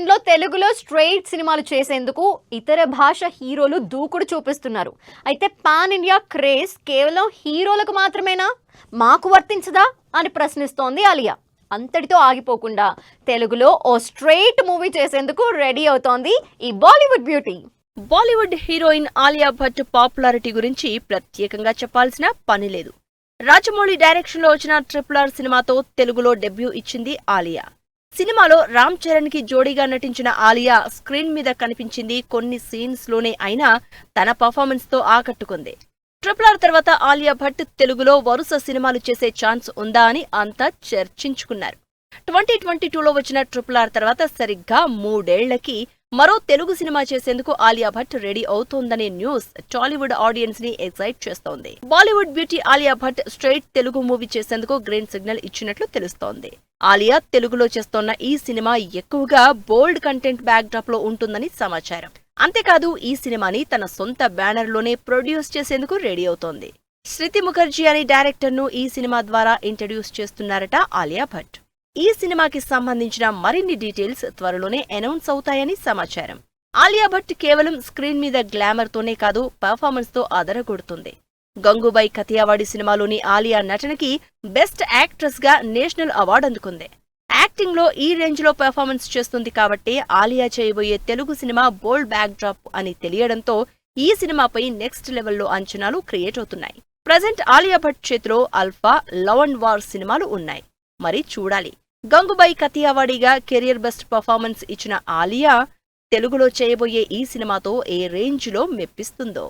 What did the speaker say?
Trend లో తెలుగులో straight సినిమాలు చేసేందుకు ఇతర భాష హీరోలు దూకుడు చూపిస్తున్నారు. అయితే పాన్ ఇండియా క్రేజ్ కేవలం హీరోలకు మాత్రమేనా, మాకు వర్తించదా అని ప్రశ్నిస్తోంది ఆలియా. అంతటితో ఆగిపోకుండా తెలుగులో ఓ స్ట్రెయిట్ మూవీ చేసేందుకు రెడీ అవుతోంది ఈ Bollywood beauty. Bollywood heroine Alia Bhatt popularity గురించి ప్రత్యేకంగా చెప్పాల్సిన పని లేదు. రాజమౌళి డైరెక్షన్ లో వచ్చిన RRR సినిమాతో తెలుగులో డెబ్యూ ఇచ్చింది ఆలియా. సినిమాలో రామ్ చరణ్ కి జోడీగా నటించిన ఆలియా స్క్రీన్ మీద కనిపించింది కొన్ని సీన్స్ లోనే అయినా తన పర్ఫార్మెన్స్ తో ఆకట్టుకుంది. RRR తర్వాత ఆలియా భట్ తెలుగులో వరుస సినిమాలు చేసే ఛాన్స్ ఉందా అని అంతా చర్చించుకున్నారు. 2022లో వచ్చిన RRR తర్వాత సరిగ్గా 3 ఏళ్లకి మరో తెలుగు సినిమా చేసేందుకు ఆలియా భట్ రెడీ అవుతోందనే న్యూస్ టాలీవుడ్ ఆడియన్స్ ని ఎక్సైట్ చేస్తోంది. Bollywood beauty Alia Bhatt straight Telugu movie చేసేందుకు గ్రీన్ సిగ్నల్ ఇచ్చినట్లు తెలుస్తోంది. ఆలియా తెలుగులో చేస్తోన్న ఈ సినిమా ఎక్కువగా బోల్డ్ కంటెంట్ బ్యాక్ డ్రాప్ లో ఉంటుందని సమాచారం. అంతేకాదు ఈ సినిమాని తన సొంత బ్యానర్ లోనే ప్రొడ్యూస్ చేసేందుకు రెడీ అవుతోంది. శృతి ముఖర్జీ అనే డైరెక్టర్ ను ఈ సినిమా ద్వారా ఇంట్రడ్యూస్ చేస్తున్నారట ఆలియా భట్. ఈ సినిమాకి సంబంధించిన మరిన్ని డీటెయిల్స్ త్వరలోనే అనౌన్స్ అవుతాయని సమాచారం. ఆలియా భట్ కేవలం స్క్రీన్ మీద గ్లామర్ తోనే కాదు పర్ఫార్మెన్స్ తో అదరగొడుతుంది. గంగూబాయ్ కథియావాడి సినిమాలోని ఆలియా నటనకి బెస్ట్ యాక్ట్రెస్ గా నేషనల్ అవార్డు అందుకుంది. యాక్టింగ్ లో ఈ రేంజ్ లో పర్ఫార్మెన్స్ చేస్తుంది కాబట్టి ఆలియా చేయబోయే తెలుగు సినిమా బోల్డ్ బ్యాక్ డ్రాప్ అని తెలియడంతో ఈ సినిమాపై నెక్స్ట్ లెవెల్లో అంచనాలు క్రియేట్ అవుతున్నాయి. ప్రజెంట్ ఆలియా భట్ చేతిలో అల్ఫా, లవ్ అండ్ వార్ సినిమాలు ఉన్నాయి. మరి చూడాలి గంగూబాయ్ కథియావాడిగా కెరియర్ బెస్ట్ పర్ఫార్మెన్స్ ఇచ్చిన ఆలియా తెలుగులో చేయబోయే ఈ సినిమాతో ఏ రేంజ్ లో మెప్పిస్తుందో.